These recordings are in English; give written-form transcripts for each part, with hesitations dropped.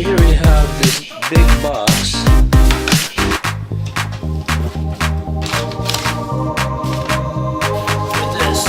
here we have this big box. With this.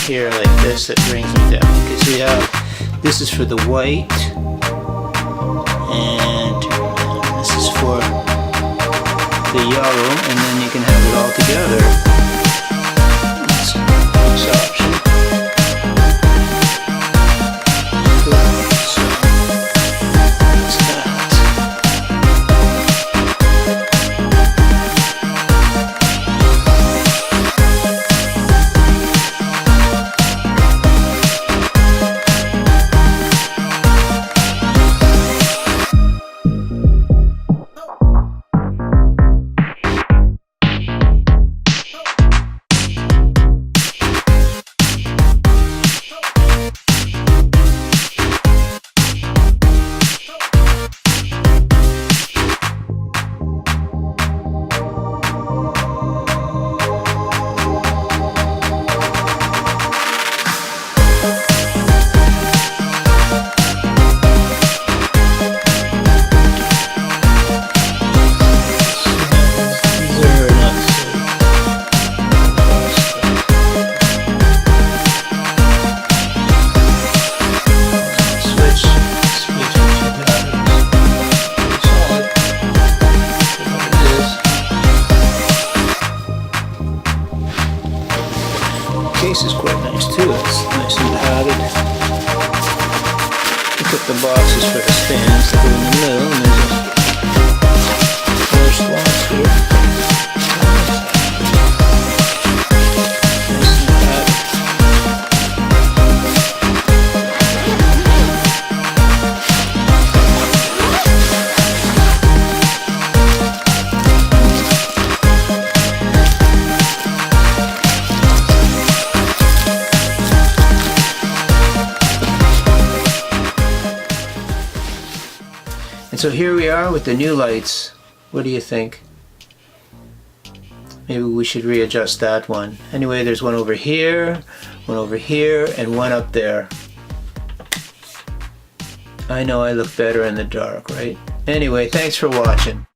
Here like this that brings them down. Okay, so we have, this is for the white, and this is for the yellow, and then you can have it all together. That's this option. Cool. So that's that. Case is quite nice too. It's nice and padded. Look at the boxes for the stands that go in the middle, and there's 4 slots here. Nice and padded. And so here we are with the new lights. What do you think? Maybe we should readjust that one. Anyway, there's one over here, and one up there. I know I look better in the dark, right? Anyway, thanks for watching.